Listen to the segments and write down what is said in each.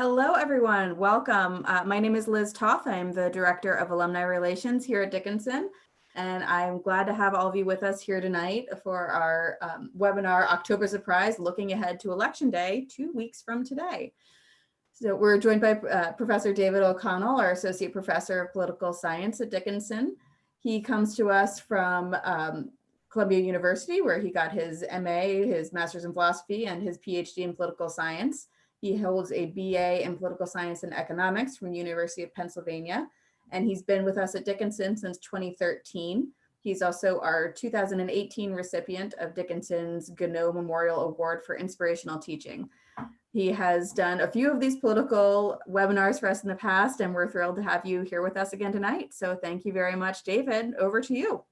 Hello, everyone. Welcome. My name is Liz Toth. I'm the Director of Alumni Relations here at Dickinson, and I'm glad to have all of you with us here tonight for our webinar, October Surprise, looking ahead to Election Day, 2 weeks from today. So we're joined by Professor David O'Connell, our Associate Professor of Political Science at Dickinson. He comes to us from Columbia University, where he got his MA, his Master's in Philosophy, and his PhD in Political Science. He holds a BA in Political Science and Economics from the University of Pennsylvania, and he's been with us at Dickinson since 2013. He's also our 2018 recipient of Dickinson's Gounod Memorial Award for Inspirational Teaching. He has done a few of these political webinars for us in the past, and we're thrilled to have you here with us again tonight. So thank you very much, David. Over to you.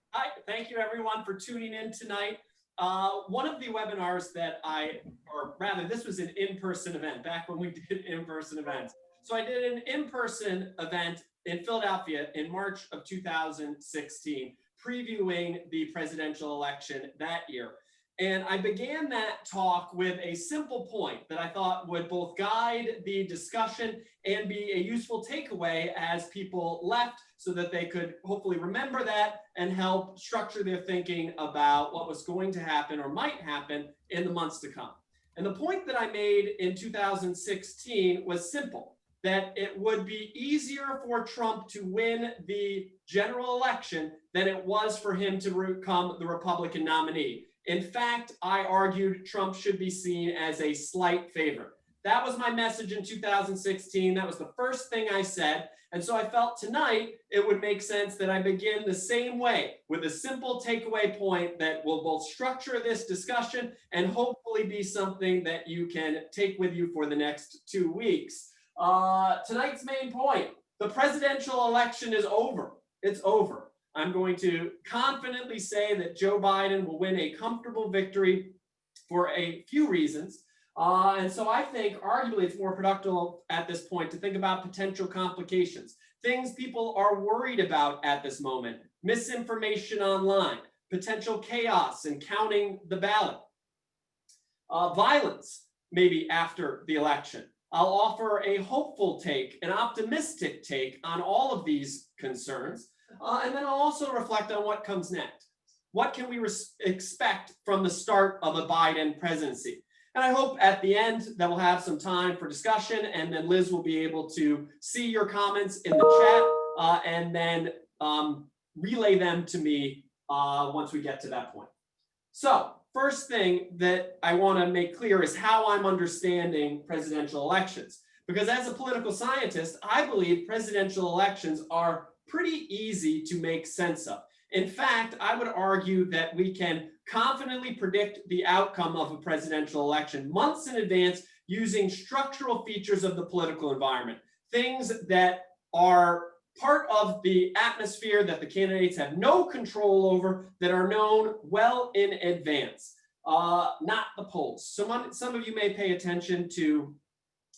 Hi, thank you everyone for tuning in tonight. One of the webinars that this was an in-person event, back when we did in-person events. So I did an in-person event in Philadelphia in March of 2016, previewing the presidential election that year. And I began that talk with a simple point that I thought would both guide the discussion and be a useful takeaway as people left, so that they could hopefully remember that and help structure their thinking about what was going to happen or might happen in the months to come. And the point that I made in 2016 was simple, that it would be easier for Trump to win the general election than it was for him to become the Republican nominee. In fact, I argued Trump should be seen as a slight favorite. That was my message in 2016. That was the first thing I said. And so I felt tonight it would make sense that I begin the same way, with a simple takeaway point that will both structure this discussion and hopefully be something that you can take with you for the next 2 weeks. Tonight's main point: the presidential election is over. It's over. I'm going to confidently say that Joe Biden will win a comfortable victory for a few reasons. And so I think arguably it's more productive at this point to think about potential complications, things people are worried about at this moment: misinformation online, potential chaos in counting the ballot, violence maybe after the election. I'll offer a hopeful take, an optimistic take on all of these concerns. And then I'll also reflect on what comes next. What can we expect from the start of a Biden presidency? And I hope at the end that we'll have some time for discussion, and then Liz will be able to see your comments in the chat and then relay them to me once we get to that point. So first thing that I want to make clear is how I'm understanding presidential elections. Because as a political scientist, I believe presidential elections are pretty easy to make sense of. In fact, I would argue that we can confidently predict the outcome of a presidential election months in advance using structural features of the political environment, things that are part of the atmosphere that the candidates have no control over, that are known well in advance, not the polls. Some of you may pay attention to,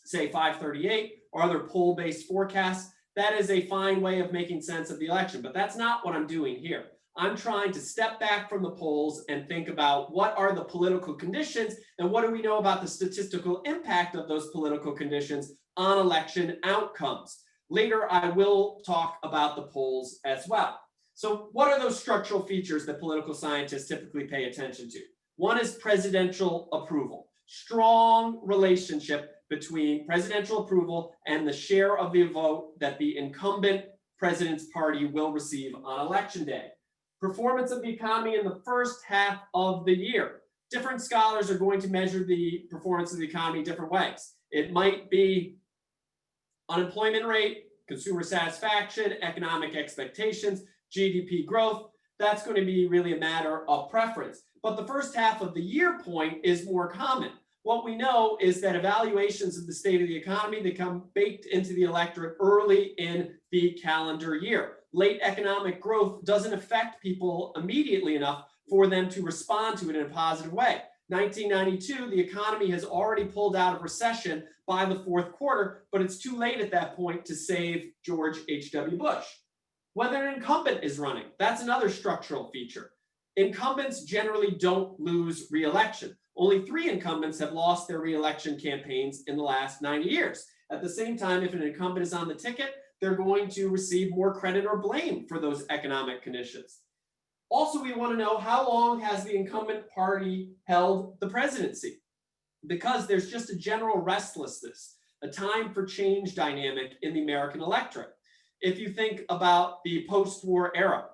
say, 538 or other poll-based forecasts. That is a fine way of making sense of the election, but that's not what I'm doing here. I'm trying to step back from the polls and think about what are the political conditions and what do we know about the statistical impact of those political conditions on election outcomes. Later, I will talk about the polls as well. So what are those structural features that political scientists typically pay attention to? One is presidential approval. Strong relationship between presidential approval and the share of the vote that the incumbent president's party will receive on election day. Performance of the economy in the first half of the year. Different scholars are going to measure the performance of the economy different ways. It might be unemployment rate, consumer satisfaction, economic expectations, GDP growth. That's going to be really a matter of preference. But the first half of the year point is more common. What we know is that evaluations of the state of the economy, they come baked into the electorate early in the calendar year. Late economic growth doesn't affect people immediately enough for them to respond to it in a positive way. 1992, the economy has already pulled out of recession by the fourth quarter, but it's too late at that point to save George H.W. Bush. Whether an incumbent is running, that's another structural feature. Incumbents generally don't lose re-election. only 3 incumbents have lost their re-election campaigns in the last 90 years. At the same time, if an incumbent is on the ticket, they're going to receive more credit or blame for those economic conditions. Also, we want to know, how long has the incumbent party held the presidency? Because there's just a general restlessness, a time for change dynamic in the American electorate. If you think about the post-war era,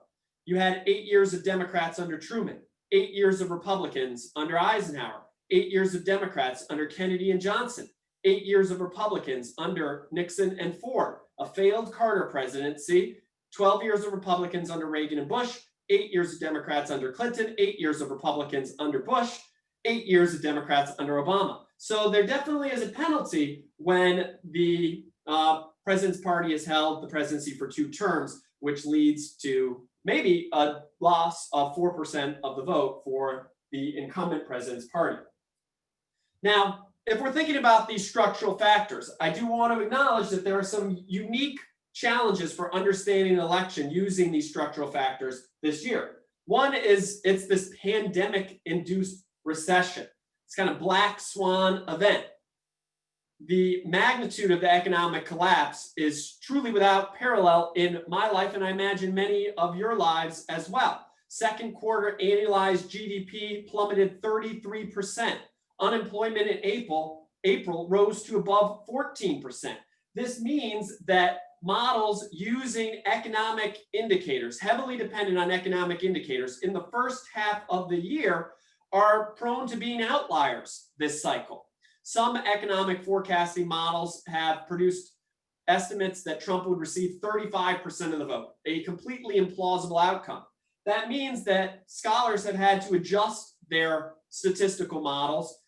you had 8 years of Democrats under Truman, 8 years of Republicans under Eisenhower, 8 years of Democrats under Kennedy and Johnson, 8 years of Republicans under Nixon and Ford, a failed Carter presidency, 12 years of Republicans under Reagan and Bush, 8 years of Democrats under Clinton, 8 years of Republicans under Bush, 8 years of Democrats under Obama. So there definitely is a penalty when the president's party has held the presidency for 2 terms, which leads to maybe a loss of 4% of the vote for the incumbent president's party. Now, if we're thinking about these structural factors, I do want to acknowledge that there are some unique challenges for understanding an election using these structural factors this year. One is it's this pandemic-induced recession. It's kind of black swan event. The magnitude of the economic collapse is truly without parallel in my life, and I imagine many of your lives as well. Second quarter annualized GDP plummeted 33%. Unemployment in April rose to above 14%. This means that models using economic indicators, heavily dependent on economic indicators, in the first half of the year are prone to being outliers this cycle. Some economic forecasting models have produced estimates that Trump would receive 35% of the vote, a completely implausible outcome. That means that scholars have had to adjust their statistical models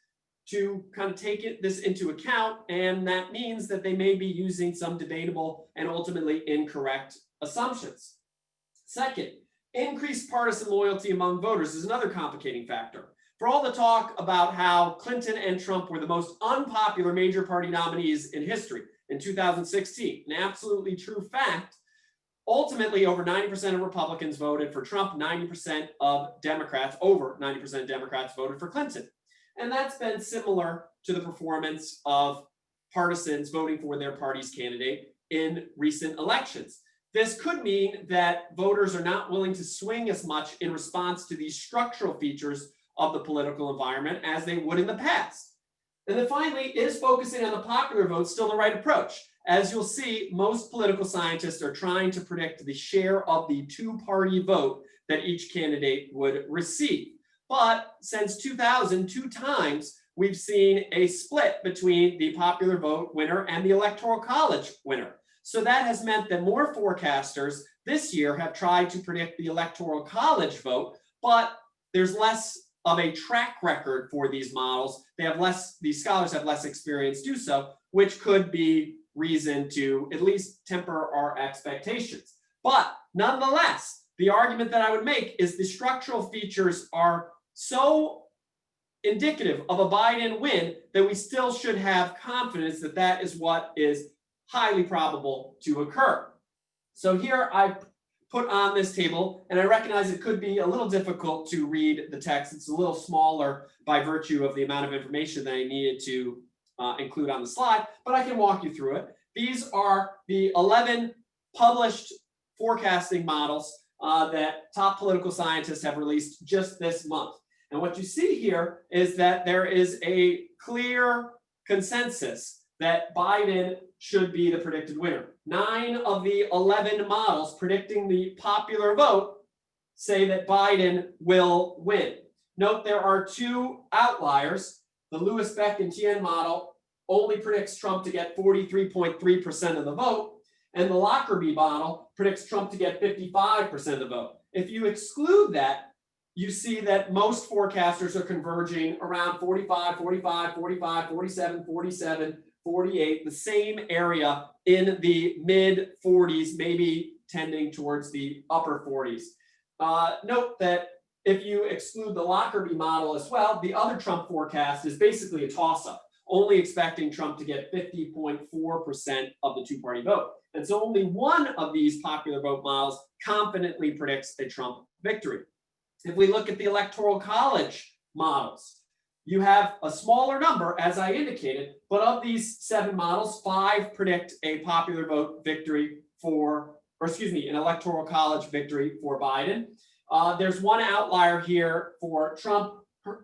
to kind of take this into account, and that means that they may be using some debatable and ultimately incorrect assumptions. Second, increased partisan loyalty among voters is another complicating factor. For all the talk about how Clinton and Trump were the most unpopular major party nominees in history in 2016, an absolutely true fact, ultimately over 90% of Republicans voted for Trump, 90% of Democrats, over 90% of Democrats voted for Clinton. And that's been similar to the performance of partisans voting for their party's candidate in recent elections. This could mean that voters are not willing to swing as much in response to these structural features of the political environment as they would in the past. And then finally, is focusing on the popular vote still the right approach? As you'll see, most political scientists are trying to predict the share of the 2-party vote that each candidate would receive. But since 2000, 2 times, we've seen a split between the popular vote winner and the Electoral College winner. So that has meant that more forecasters this year have tried to predict the Electoral College vote, but there's less of a track record for these models. These scholars have less experience do so, which could be reason to at least temper our expectations. But nonetheless, the argument that I would make is the structural features are so indicative of a Biden win that we still should have confidence that that is what is highly probable to occur. So here I put on this table, and I recognize it could be a little difficult to read the text. It's a little smaller by virtue of the amount of information that I needed to include on the slide, but I can walk you through it. These are the 11 published forecasting models that top political scientists have released just this month. And what you see here is that there is a clear consensus that Biden should be the predicted winner. 9 of the 11 models predicting the popular vote say that Biden will win. Note there are 2 outliers. The Lewis, Beck, and Tien model only predicts Trump to get 43.3% of the vote, and the Lockerbie model predicts Trump to get 55% of the vote. If you exclude that, you see that most forecasters are converging around 45, 45, 45, 47, 47, 48, the same area in the mid 40s, maybe tending towards the upper 40s. Note that if you exclude the Lockerbie model as well, the other Trump forecast is basically a toss-up, only expecting Trump to get 50.4% of the 2-party vote. And so only one of these popular vote models confidently predicts a Trump victory. If we look at the Electoral College models, you have a smaller number, as I indicated, but of these 7 models, 5 predict a popular vote victory an electoral college victory for Biden. There's one outlier here for Trump,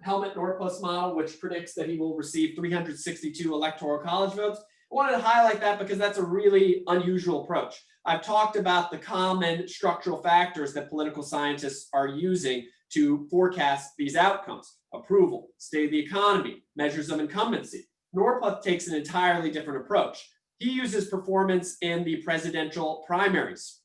Helmut Nordquist's model, which predicts that he will receive 362 electoral college votes. I wanted to highlight that because that's a really unusual approach. I've talked about the common structural factors that political scientists are using to forecast these outcomes: approval, state of the economy, measures of incumbency. Nordquist takes an entirely different approach. He uses performance in the presidential primaries.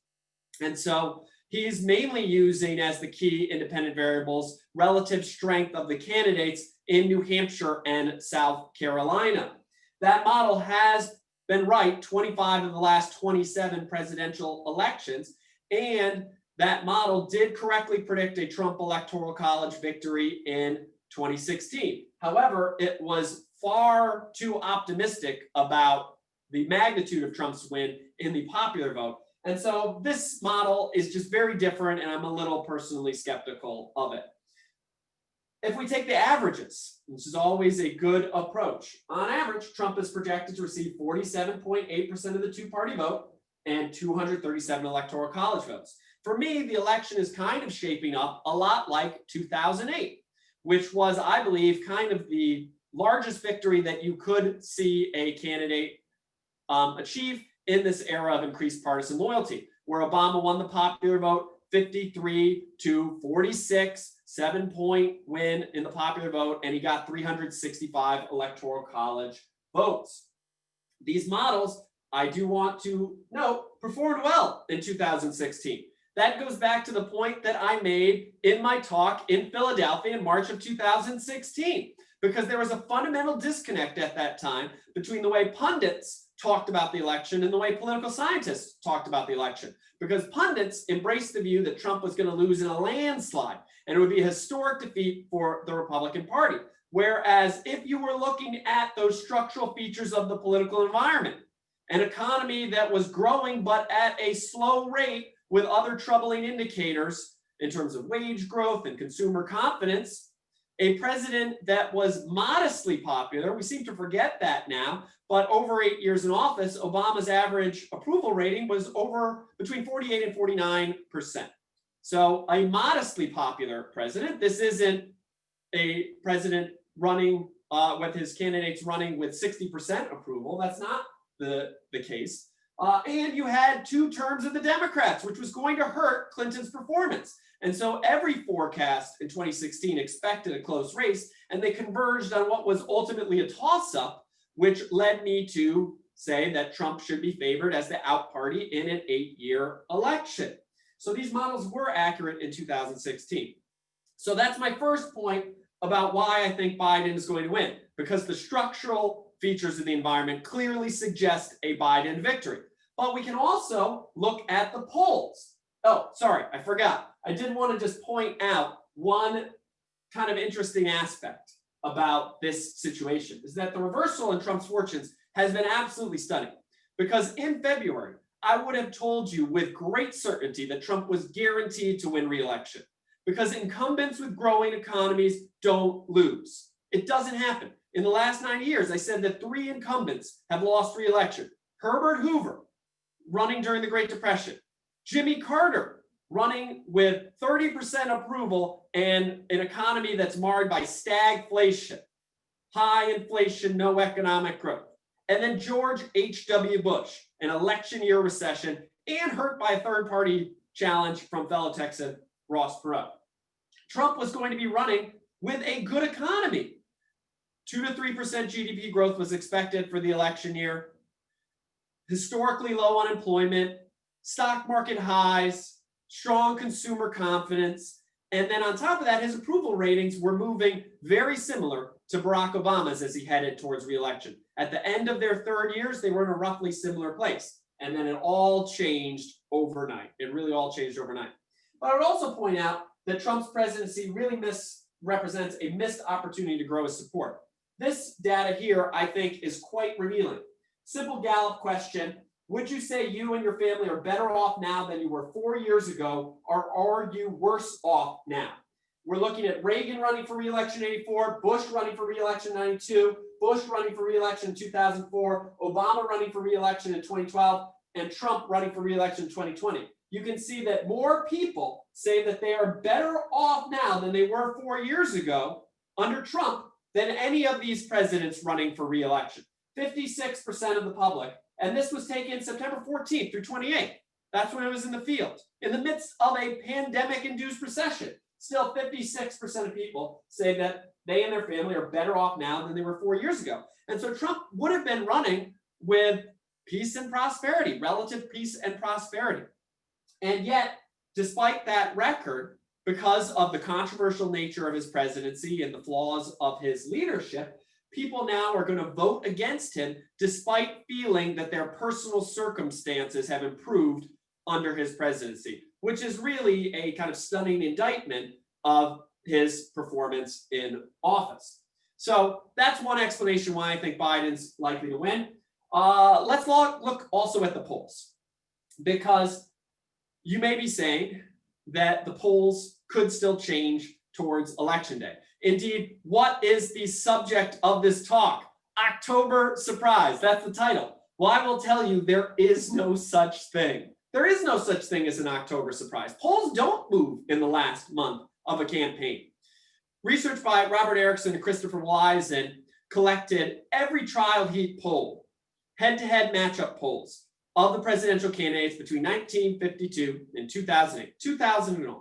And so he's mainly using as the key independent variables relative strength of the candidates in New Hampshire and South Carolina. That model has been right 25 of the last 27 presidential elections, and that model did correctly predict a Trump electoral college victory in 2016. However, it was far too optimistic about the magnitude of Trump's win in the popular vote. And so this model is just very different, and I'm a little personally skeptical of it. If we take the averages, which is always a good approach, on average, Trump is projected to receive 47.8% of the two-party vote and 237 electoral college votes. For me, the election is kind of shaping up a lot like 2008, which was, I believe, kind of the largest victory that you could see a candidate achieve in this era of increased partisan loyalty, where Obama won the popular vote 53-46, 7-point win in the popular vote, and he got 365 electoral college votes. These models, I do want to note, performed well in 2016. That goes back to the point that I made in my talk in Philadelphia in March of 2016, because there was a fundamental disconnect at that time between the way pundits talked about the election and the way political scientists talked about the election, because pundits embraced the view that Trump was going to lose in a landslide and it would be a historic defeat for the Republican Party. Whereas if you were looking at those structural features of the political environment, an economy that was growing but at a slow rate with other troubling indicators in terms of wage growth and consumer confidence, a president that was modestly popular, we seem to forget that now, but over 8 years in office, Obama's average approval rating was over between 48 and 49%. So a modestly popular president. This isn't a president running with his candidates running with 60% approval. That's not the case. And you had 2 terms of the Democrats, which was going to hurt Clinton's performance. And so every forecast in 2016 expected a close race, and they converged on what was ultimately a toss-up, which led me to say that Trump should be favored as the out party in an 8-year election. So these models were accurate in 2016. So that's my first point about why I think Biden is going to win, because the structural features of the environment clearly suggest a Biden victory. But we can also look at the polls. Oh, sorry, I forgot. I did want to just point out one kind of interesting aspect about this situation, is that the reversal in Trump's fortunes has been absolutely stunning. Because in February, I would have told you with great certainty that Trump was guaranteed to win re-election, because incumbents with growing economies don't lose. It doesn't happen. In the last 9 years, I said that 3 incumbents have lost re-election. Herbert Hoover, running during the Great Depression. Jimmy Carter, running with 30% approval and an economy that's marred by stagflation, high inflation, no economic growth. And then George H.W. Bush, an election year recession and hurt by a third-party challenge from fellow Texan Ross Perot. Trump was going to be running with a good economy. 2 to 3% GDP growth was expected for the election year. Historically low unemployment, stock market highs, strong consumer confidence. And then on top of that, his approval ratings were moving very similar to Barack Obama's as he headed towards re-election. At the end of their 3rd years, they were in a roughly similar place. And then it all changed overnight. It really all changed overnight. But I would also point out that Trump's presidency really represents a missed opportunity to grow his support. This data here, I think, is quite revealing. Simple Gallup question: would you say you and your family are better off now than you were 4 years ago, or are you worse off now? we're looking at Reagan running for re-election in 84, Bush running for re-election in 92, Bush running for re-election in 2004, Obama running for re-election in 2012, and Trump running for re-election in 2020. You can see that more people say that they are better off now than they were 4 years ago under Trump than any of these presidents running for re-election. 56% of the public, and this was taken September 14th through 28th. That's when it was in the field. In the midst of a pandemic-induced recession, still 56% of people say that they and their family are better off now than they were 4 years ago. And so Trump would have been running with peace and prosperity, relative peace and prosperity. And yet, despite that record, because of the controversial nature of his presidency and the flaws of his leadership, people now are going to vote against him despite feeling that their personal circumstances have improved under his presidency, which is really a kind of stunning indictment of his performance in office. So that's one explanation why I think Biden's likely to win. Let's look also at the polls, because you may be saying that the polls could still change towards election day. Indeed, what is the subject of this talk? October surprise, that's the title. Well, I will tell you, there is no such thing. There is no such thing as an October surprise. Polls don't move in the last month of a campaign. Research by Robert Erickson and Christopher Wisen collected every trial heat poll, head-to-head matchup polls of the presidential candidates between 1952 and 2008, 2000 and on.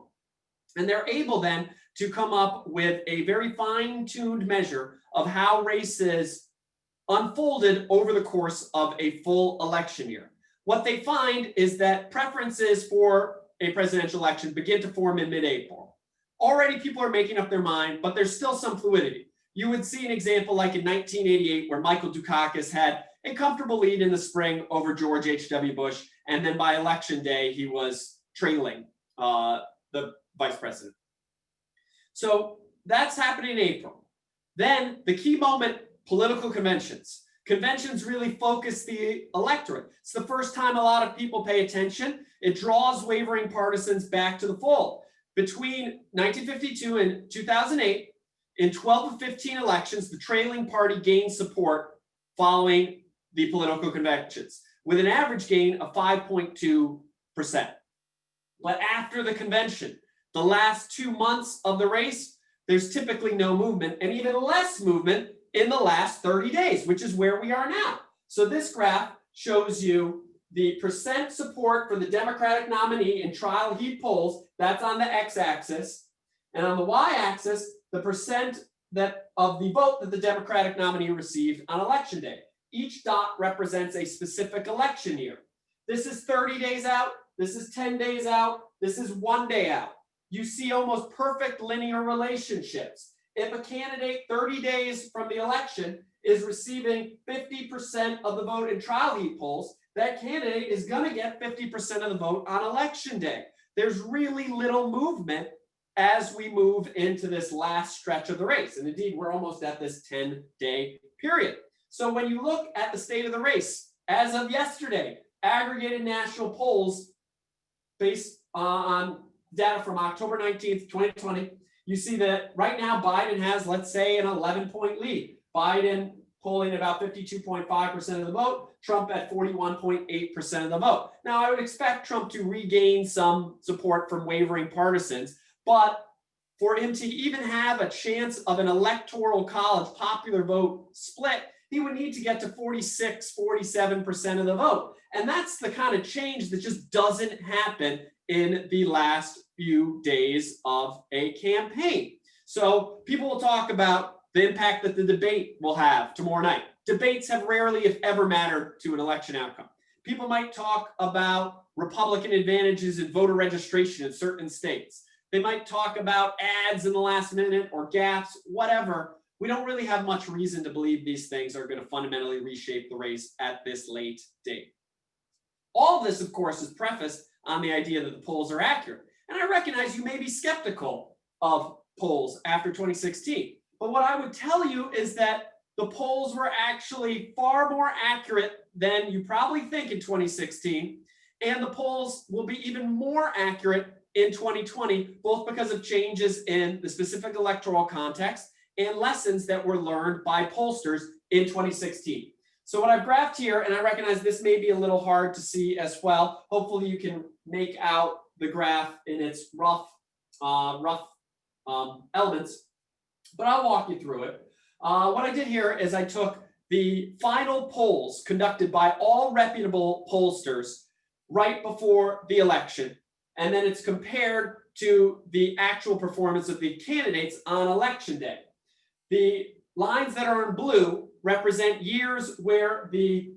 And they're able then to come up with a very fine-tuned measure of how races unfolded over the course of a full election year. What they find is that preferences for a presidential election begin to form in mid-April. Already people are making up their mind, but there's still some fluidity. You would see an example like in 1988, where Michael Dukakis had a comfortable lead in the spring over George H.W. Bush, and then by election day, he was trailing the vice president. So that's happening in April. Then the key moment, political conventions. Conventions really focus the electorate. It's the first time a lot of people pay attention. It draws wavering partisans back to the fold. Between 1952 and 2008, in 12 of 15 elections, the trailing party gained support following the political conventions, with an average gain of 5.2%. But after the convention, the last 2 months of the race, there's typically no movement, and even less movement in the last 30 days, which is where we are now. So this graph shows you the percent support for the Democratic nominee in trial heat polls. That's on the x-axis. And on the y-axis, the percent of the vote that the Democratic nominee received on election day. Each dot represents a specific election year. This is 30 days out. This is 10 days out. This is 1 day out. You see almost perfect linear relationships. If a candidate 30 days from the election is receiving 50% of the vote in trial heat polls, that candidate is going to get 50% of the vote on election day. There's really little movement as we move into this last stretch of the race. And indeed, we're almost at this 10-day period. So when you look at the state of the race, as of yesterday, aggregated national polls based on data from October 19th, 2020, you see that right now Biden has, let's say, an 11-point lead. Biden polling about 52.5% of the vote, Trump at 41.8% of the vote. Now, I would expect Trump to regain some support from wavering partisans, but for him to even have a chance of an electoral college popular vote split, he would need to get to 46, 47% of the vote. And that's the kind of change that just doesn't happen in the last few days of a campaign. So people will talk about the impact that the debate will have tomorrow night. Debates have rarely, if ever, mattered to an election outcome. People might talk about Republican advantages in voter registration in certain states. They might talk about ads in the last minute or gaps, whatever. We don't really have much reason to believe these things are going to fundamentally reshape the race at this late date. All of this, of course, is prefaced on the idea that the polls are accurate. And I recognize you may be skeptical of polls after 2016. But what I would tell you is that the polls were actually far more accurate than you probably think in 2016. And the polls will be even more accurate in 2020, both because of changes in the specific electoral context and lessons that were learned by pollsters in 2016. So what I've graphed here, and I recognize this may be a little hard to see as well. Hopefully you can make out the graph in its rough elements, but I'll walk you through it. What I did here is I took the final polls conducted by all reputable pollsters right before the election, and then it's compared to the actual performance of the candidates on election day. The lines that are in blue represent years where the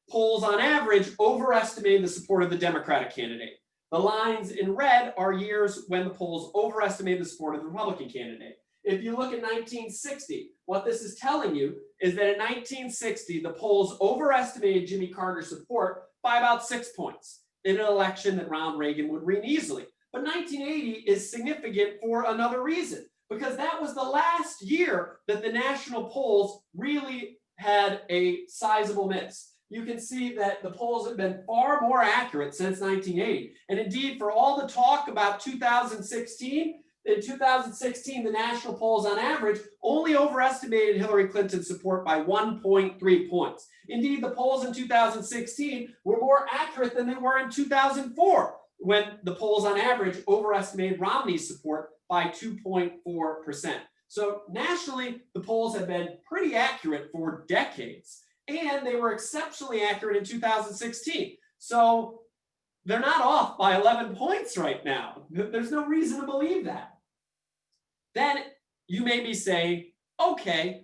polls on average overestimated the support of the Democratic candidate. The lines in red are years when the polls overestimated the support of the Republican candidate. If you look at 1960, what this is telling you is that in 1960, the polls overestimated Jimmy Carter's support by about 6 points in an election that Ronald Reagan would win easily. But 1980 is significant for another reason, because that was the last year that the national polls really had a sizable miss. You can see that the polls have been far more accurate since 1980. And indeed, for all the talk about 2016, in 2016, the national polls on average only overestimated Hillary Clinton's support by 1.3 points. Indeed, the polls in 2016 were more accurate than they were in 2004, when the polls on average overestimated Romney's support by 2.4%. So nationally, the polls have been pretty accurate for decades, and they were exceptionally accurate in 2016. So they're not off by 11 points right now. There's no reason to believe that. Then you may be saying, okay,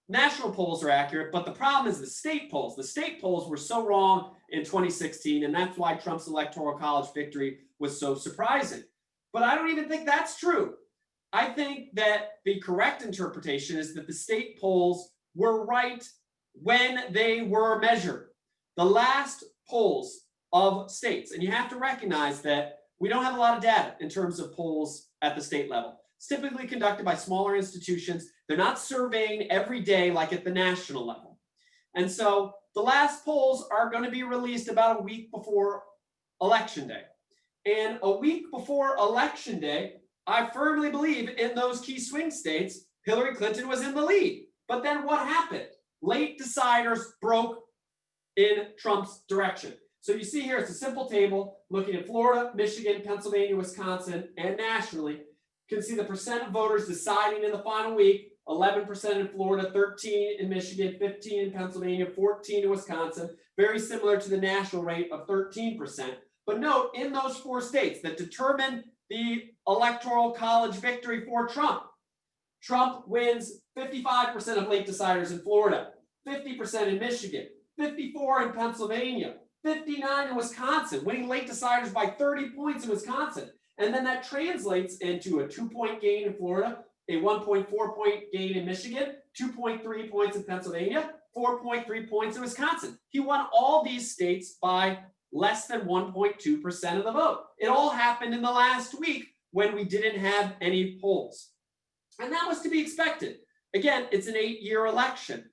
national polls are accurate, but the problem is the state polls. The state polls were so wrong in 2016, and that's why Trump's Electoral College victory was so surprising. But I don't even think that's true. I think that the correct interpretation is that the state polls were right when they were measured. The last polls of states, and you have to recognize that we don't have a lot of data in terms of polls at the state level. It's typically conducted by smaller institutions. They're not surveying every day like at the national level. And so the last polls are going to be released about a week before Election Day. And a week before Election Day, I firmly believe in those key swing states, Hillary Clinton was in the lead. But then what happened? Late deciders broke in Trump's direction. So you see here, it's a simple table looking at Florida, Michigan, Pennsylvania, Wisconsin, and nationally. You can see the percent of voters deciding in the final week, 11% in Florida, 13 in Michigan, 15 in Pennsylvania, 14 in Wisconsin, very similar to the national rate of 13%. But note, in those 4 states that determine the Electoral College victory for Trump, Trump wins 55% of late deciders in Florida, 50% in Michigan, 54% in Pennsylvania, 59% in Wisconsin, winning late deciders by 30 points in Wisconsin. And then that translates into a 2-point gain in Florida, a 1.4-point gain in Michigan, 2.3 points in Pennsylvania, 4.3 points in Wisconsin. He won all these states by less than 1.2% of the vote. It all happened in the last week when we didn't have any polls. And that was to be expected. Again, it's an 8-year election.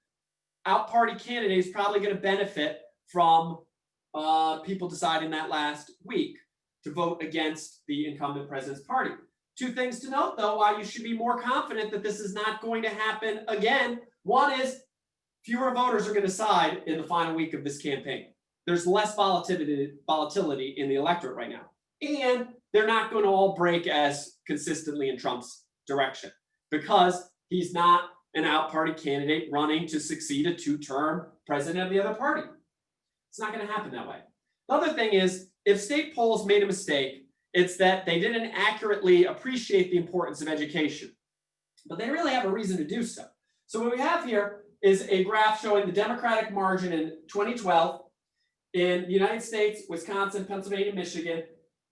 Out-party candidates probably going to benefit from people deciding that last week to vote against the incumbent president's party. 2 things to note, though, why you should be more confident that this is not going to happen again. One is fewer voters are going to decide in the final week of this campaign. There's less volatility in the electorate right now. And they're not going to all break as consistently in Trump's direction because he's not an out-party candidate running to succeed a 2-term president of the other party. It's not going to happen that way. The other thing is, if state polls made a mistake, it's that they didn't accurately appreciate the importance of education. But they really have a reason to do so. So what we have here is a graph showing the Democratic margin in 2012 in the United States, Wisconsin, Pennsylvania, Michigan.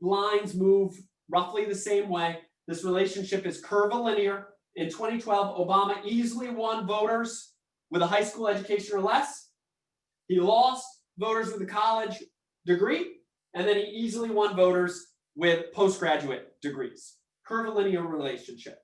Lines move roughly the same way. This relationship is curvilinear. In 2012, Obama easily won voters with a high school education or less. He lost voters with a college degree, and then he easily won voters with postgraduate degrees. Curvilinear relationship.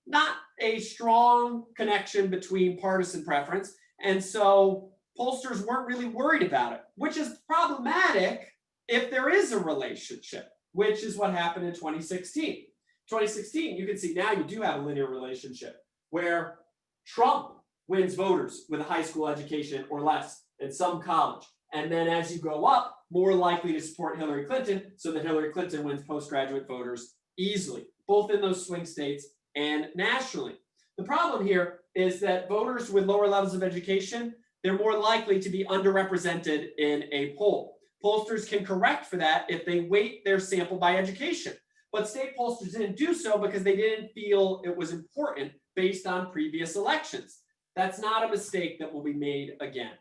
Not a strong connection between partisan preference, and so pollsters weren't really worried about it, which is problematic if there is a relationship. which is what happened in 2016. 2016, you can see now you do have a linear relationship where Trump wins voters with a high school education or less in some college. And then as you go up, more likely to support Hillary Clinton, so that Hillary Clinton wins postgraduate voters easily, both in those swing states and nationally. The problem here is that voters with lower levels of education, they're more likely to be underrepresented in a poll. Pollsters can correct for that if they weight their sample by education. But state pollsters didn't do so because they didn't feel it was important based on previous elections. That's not a mistake that will be made again.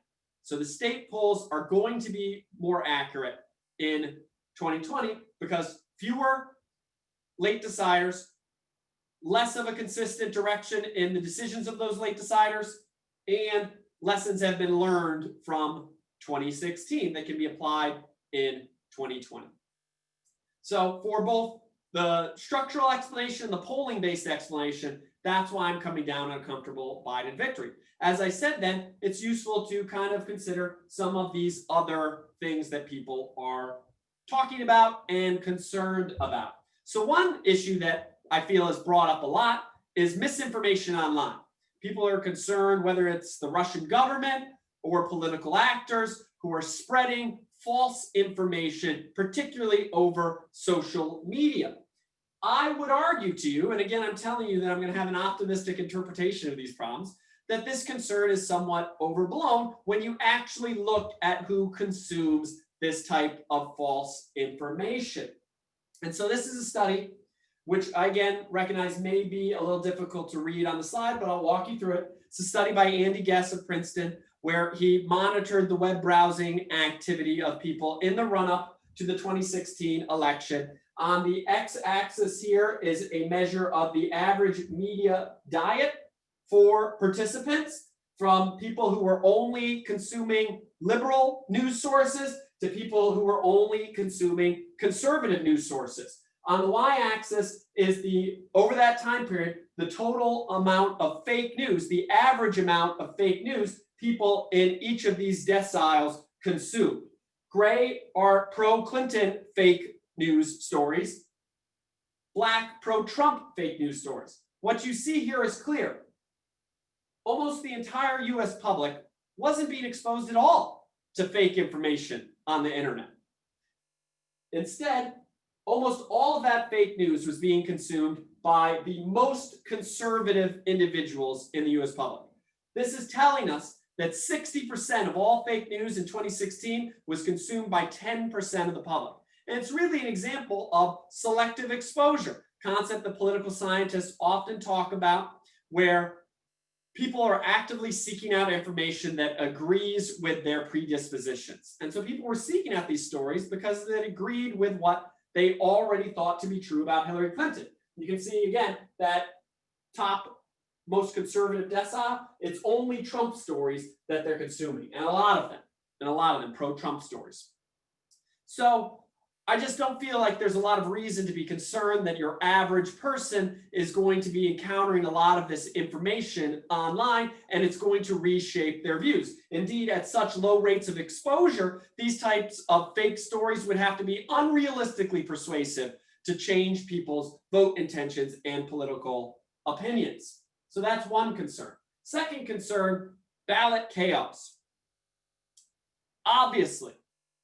So the state polls are going to be more accurate in 2020 because fewer late deciders, less of a consistent direction in the decisions of those late deciders, and lessons have been learned from 2016 that can be applied in 2020. So for both the structural explanation and the polling-based explanation, that's why I'm coming down on a comfortable Biden victory. As I said then, it's useful to kind of consider some of these other things that people are talking about and concerned about. So one issue that I feel is brought up a lot is misinformation online. People are concerned whether it's the Russian government or political actors who are spreading false information, particularly over social media. I would argue to you, and again, I'm telling you that I'm going to have an optimistic interpretation of these problems, that this concern is somewhat overblown when you actually look at who consumes this type of false information. And so this is a study which I again recognize may be a little difficult to read on the slide, but I'll walk you through it. It's a study by Andy Guess of Princeton, where he monitored the web browsing activity of people in the run-up to the 2016 election. On the x-axis here is a measure of the average media diet for participants, from people who were only consuming liberal news sources to people who were only consuming conservative news sources. On the y-axis is over that time period, the total amount of fake news, the average amount of fake news people in each of these deciles consumed. Gray are pro-Clinton fake news stories, black pro-Trump fake news stories. What you see here is clear. Almost the entire US public wasn't being exposed at all to fake information on the internet. Instead, almost all of that fake news was being consumed by the most conservative individuals in the US public. This is telling us that 60% of all fake news in 2016 was consumed by 10% of the public. And it's really an example of selective exposure, concept that political scientists often talk about, where people are actively seeking out information that agrees with their predispositions. And so people were seeking out these stories because they agreed with what they already thought to be true about Hillary Clinton. You can see again that top most conservative decile, it's only Trump stories that they're consuming, and a lot of them pro-Trump stories. So I just don't feel like there's a lot of reason to be concerned that your average person is going to be encountering a lot of this information online and it's going to reshape their views. Indeed, at such low rates of exposure, these types of fake stories would have to be unrealistically persuasive to change people's vote intentions and political opinions. So that's one concern. Second concern, ballot chaos. Obviously,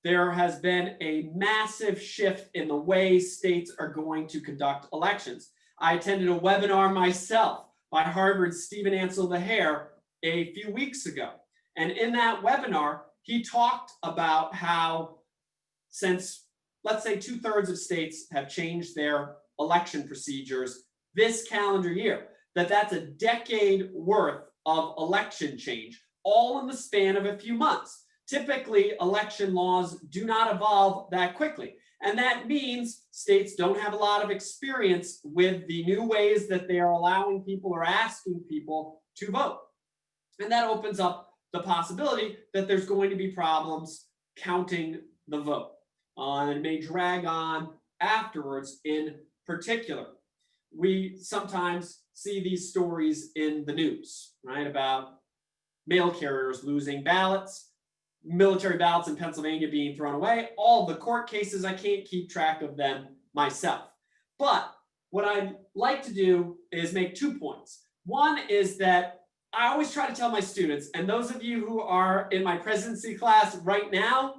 there has been a massive shift in the way states are going to conduct elections. I attended a webinar myself by Harvard's Stephen Ansel the Hare a few weeks ago. And in that webinar, he talked about how since, let's say, 2/3 of states have changed their election procedures this calendar year, that's a decade worth of election change, all in the span of a few months. Typically, election laws do not evolve that quickly. And that means states don't have a lot of experience with the new ways that they are allowing people or asking people to vote. And that opens up the possibility that there's going to be problems counting the vote. And it may drag on afterwards in particular. We sometimes see these stories in the news, right, about mail carriers losing ballots, military ballots in Pennsylvania being thrown away, all the court cases, I can't keep track of them myself. But what I like to do is make 2 points. One is that I always try to tell my students, and those of you who are in my presidency class right now,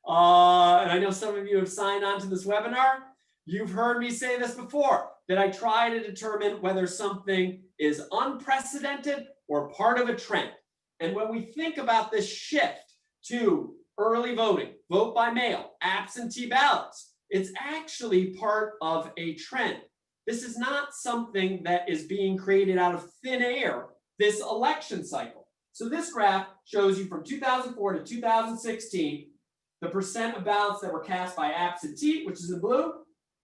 and I know some of you have signed on to this webinar, you've heard me say this before, that I try to determine whether something is unprecedented or part of a trend. And when we think about this shift to early voting, vote by mail, absentee ballots, it's actually part of a trend. This is not something that is being created out of thin air this election cycle. So this graph shows you from 2004 to 2016, the percent of ballots that were cast by absentee, which is in blue,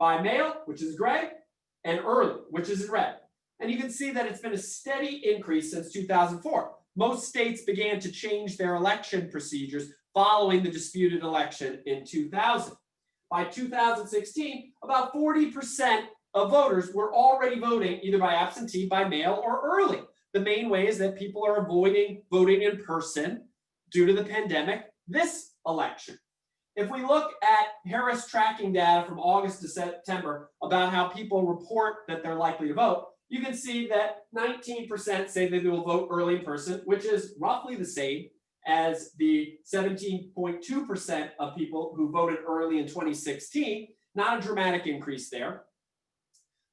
by mail, which is gray, and early, which is in red. And you can see that it's been a steady increase since 2004. Most states began to change their election procedures following the disputed election in 2000. By 2016, about 40% of voters were already voting either by absentee, by mail, or early. The main way is that people are avoiding voting in person due to the pandemic this election. If we look at Harris tracking data from August to September about how people report that they're likely to vote, you can see that 19% say that they will vote early in person, which is roughly the same as the 17.2% of people who voted early in 2016. Not a dramatic increase there.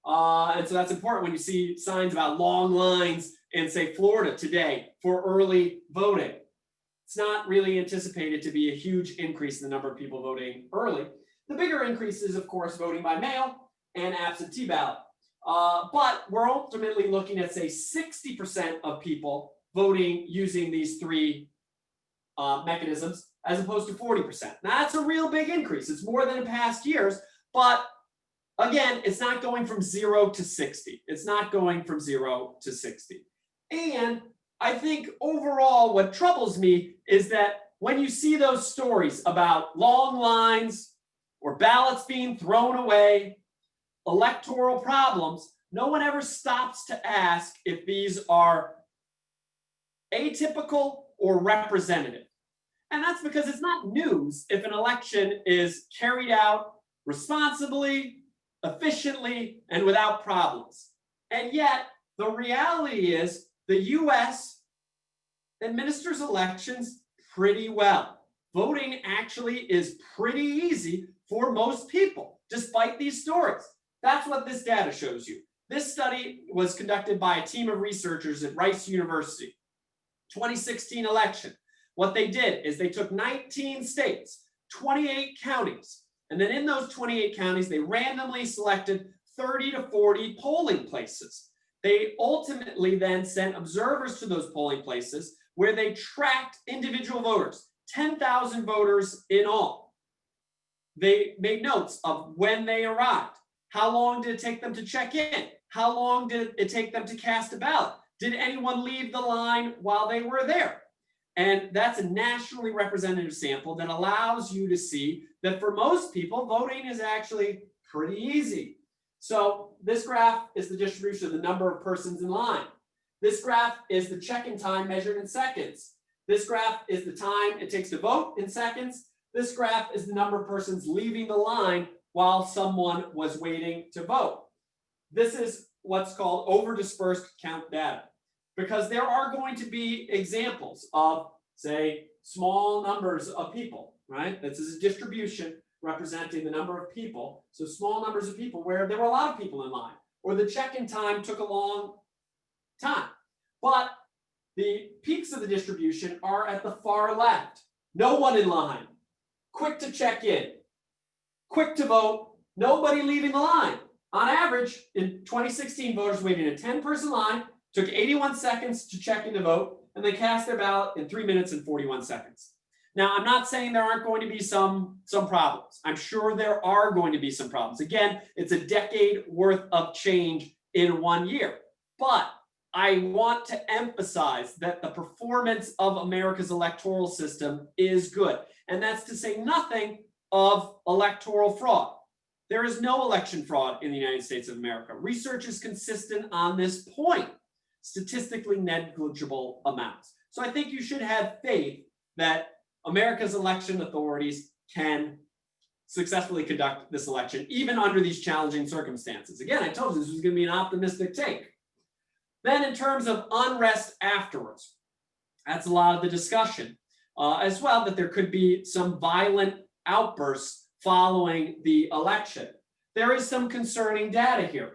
And so that's important when you see signs about long lines in, say, Florida today for early voting. It's not really anticipated to be a huge increase in the number of people voting early. The bigger increase is, of course, voting by mail and absentee ballot. But we're ultimately looking at, say, 60% of people voting using these three mechanisms as opposed to 40%. Now, that's a real big increase. It's more than in past years, but again, it's not going from 0 to 60. It's not going from 0 to 60. And I think overall what troubles me is that when you see those stories about long lines or ballots being thrown away, electoral problems, no one ever stops to ask if these are atypical or representative. And that's because it's not news if an election is carried out responsibly, efficiently, and without problems. And yet, the reality is the US administers elections pretty well. Voting actually is pretty easy for most people, despite these stories. That's what this data shows you. This study was conducted by a team of researchers at Rice University. 2016 election. What they did is they took 19 states, 28 counties, and then in those 28 counties, they randomly selected 30 to 40 polling places. They ultimately then sent observers to those polling places where they tracked individual voters, 10,000 voters in all. They made notes of when they arrived. How long did it take them to check in? How long did it take them to cast a ballot? Did anyone leave the line while they were there? And that's a nationally representative sample that allows you to see that for most people, voting is actually pretty easy. So this graph is the distribution of the number of persons in line. This graph is the check-in time measured in seconds. This graph is the time it takes to vote in seconds. This graph is the number of persons leaving the line while someone was waiting to vote. This is what's called over-dispersed count data, because there are going to be examples of, say, small numbers of people, right? This is a distribution representing the number of people. So small numbers of people where there were a lot of people in line, or the check-in time took a long time. But the peaks of the distribution are at the far left. No one in line, quick to check in, quick to vote, nobody leaving the line. On average, in 2016, voters waited in a 10-person line, took 81 seconds to check in to vote, and they cast their ballot in 3 minutes and 41 seconds. Now, I'm not saying there aren't going to be some problems. I'm sure there are going to be some problems. Again, it's a decade worth of change in 1 year. But I want to emphasize that the performance of America's electoral system is good. And that's to say nothing of electoral fraud. There is no election fraud in the United States of America. Research is consistent on this point. Statistically negligible amounts. So I think you should have faith that America's election authorities can successfully conduct this election, even under these challenging circumstances. Again, I told you this was going to be an optimistic take. Then in terms of unrest afterwards, that's a lot of the discussion as well, that there could be some violent outbursts following the election. There is some concerning data here.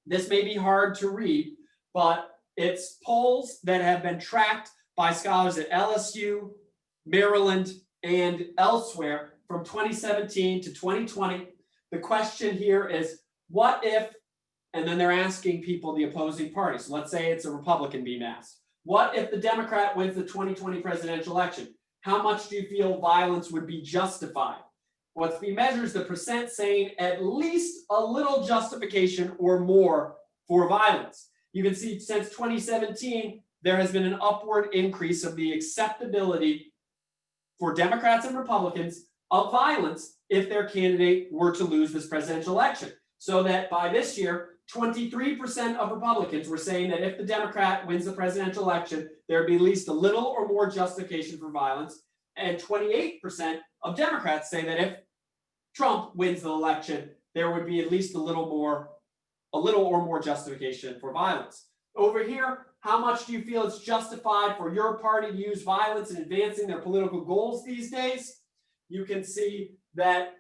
This may be hard to read, but it's polls that have been tracked by scholars at LSU, Maryland, and elsewhere from 2017 to 2020. The question here is, what if, and then they're asking people, the opposing party. So let's say it's a Republican being asked. What if the Democrat wins the 2020 presidential election? How much do you feel violence would be justified? What's being measured is the percent saying at least a little justification or more for violence. You can see since 2017, there has been an upward increase of the acceptability for Democrats and Republicans of violence if their candidate were to lose this presidential election. So that by this year, 23% of Republicans were saying that if the Democrat wins the presidential election, there would be at least a little or more justification for violence. And 28% of Democrats say that if Trump wins the election, there would be at least a little or more justification for violence. Over here, how much do you feel it's justified for your party to use violence in advancing their political goals these days? You can see that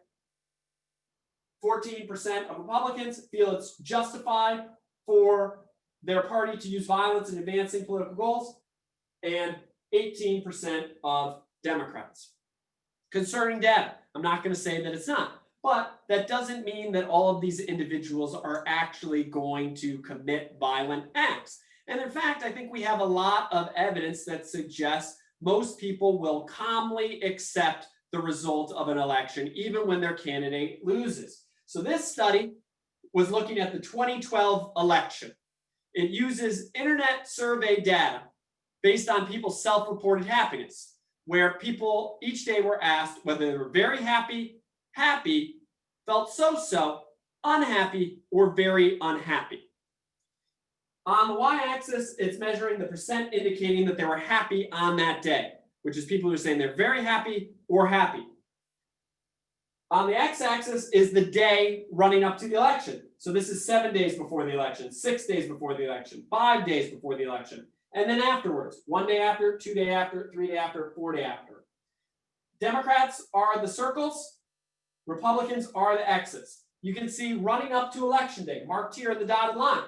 14% of Republicans feel it's justified for their party to use violence in advancing political goals, and 18% of Democrats. Concerning data, I'm not going to say that it's not, but that doesn't mean that all of these individuals are actually going to commit violent acts. And in fact, I think we have a lot of evidence that suggests most people will calmly accept the result of an election, even when their candidate loses. So this study was looking at the 2012 election. It uses internet survey data based on people's self-reported happiness, where people each day were asked whether they were very happy, happy, felt so-so, unhappy, or very unhappy. On the y-axis, it's measuring the percent indicating that they were happy on that day, which is people who are saying they're very happy or happy. On the x-axis is the day running up to the election. So this is 7 days before the election, 6 days before the election, 5 days before the election, and then afterwards, 1 day after, 2 days after, 3 days after, 4 days after. Democrats are the circles, Republicans are the X's. You can see running up to election day, marked here in the dotted line.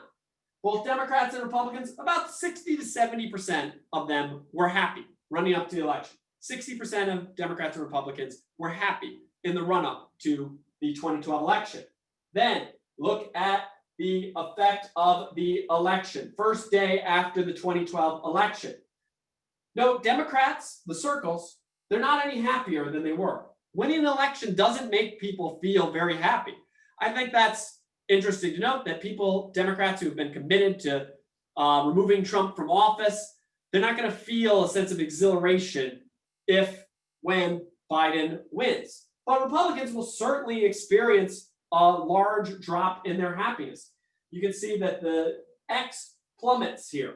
Both Democrats and Republicans, about 60 to 70% of them were happy running up to the election. 60% of Democrats and Republicans were happy in the run-up to the 2012 election. Then look at the effect of the election, first day after the 2012 election. Note, Democrats, the circles, they're not any happier than they were. Winning an election doesn't make people feel very happy. I think that's interesting to note, that people, Democrats who have been committed to removing Trump from office, they're not going to feel a sense of exhilaration when Biden wins. But Republicans will certainly experience a large drop in their happiness. You can see that the X plummets here.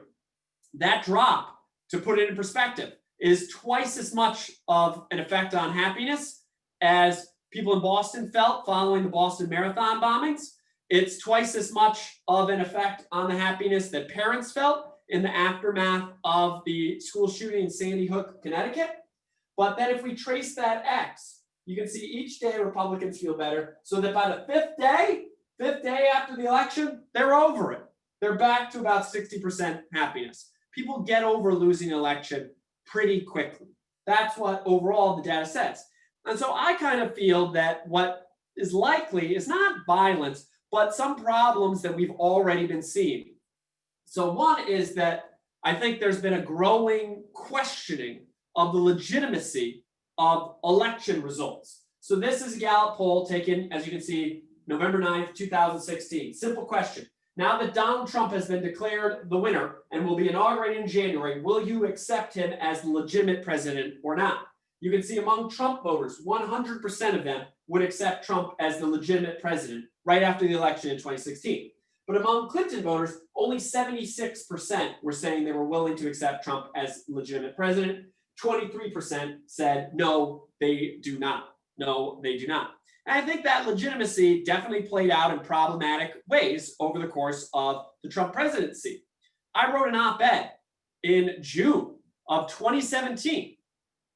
That drop, to put it in perspective, is twice as much of an effect on happiness as people in Boston felt following the Boston Marathon bombings. It's twice as much of an effect on the happiness that parents felt in the aftermath of the school shooting in Sandy Hook, Connecticut. But then if we trace that X, you can see each day Republicans feel better, so that by the fifth day after the election, they're over it. They're back to about 60% happiness. People get over losing an election pretty quickly. That's what overall the data says. And so I kind of feel that what is likely is not violence, but some problems that we've already been seeing. So one is that I think there's been a growing questioning of the legitimacy of election results. So this is a Gallup poll taken, as you can see, November 9th, 2016. Simple question. Now that Donald Trump has been declared the winner and will be inaugurated in January, will you accept him as the legitimate president or not? You can see among Trump voters, 100% of them would accept Trump as the legitimate president right after the election in 2016. But among Clinton voters, only 76% were saying they were willing to accept Trump as legitimate president. 23% said no, they do not. No, they do not. And I think that legitimacy definitely played out in problematic ways over the course of the Trump presidency. I wrote an op-ed in June of 2017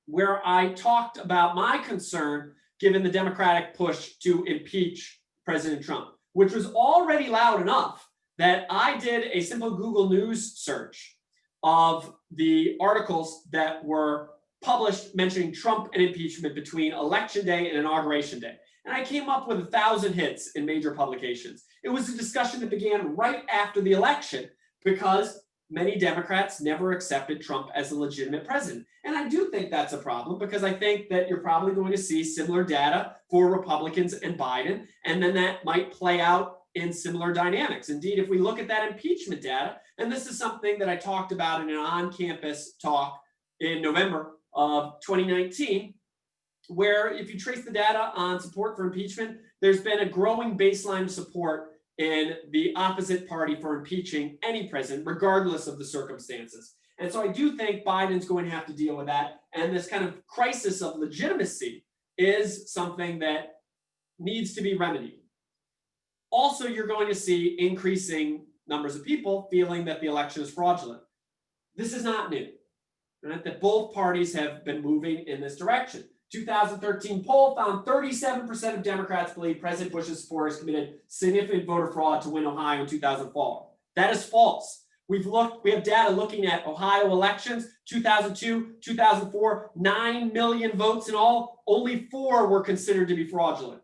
where I talked about my concern given the Democratic push to impeach President Trump, which was already loud enough that I did a simple Google News search of the articles that were published mentioning Trump and impeachment between Election Day and Inauguration Day. And I came up with 1,000 hits in major publications. It was a discussion that began right after the election because many Democrats never accepted Trump as a legitimate president. And I do think that's a problem because I think that you're probably going to see similar data for Republicans and Biden, and then that might play out in similar dynamics. Indeed, if we look at that impeachment data, and this is something that I talked about in an on-campus talk in November of 2019, where if you trace the data on support for impeachment, there's been a growing baseline of support in the opposite party for impeaching any president, regardless of the circumstances. And so I do think Biden's going to have to deal with that. And this kind of crisis of legitimacy is something that needs to be remedied. Also, you're going to see increasing numbers of people feeling that the election is fraudulent. This is not new, right? That both parties have been moving in this direction. 2013 poll found 37% of Democrats believe President Bush's supporters committed significant voter fraud to win Ohio in 2004. That is false. We have data looking at Ohio elections, 2002, 2004, 9 million votes in all, only 4 were considered to be fraudulent.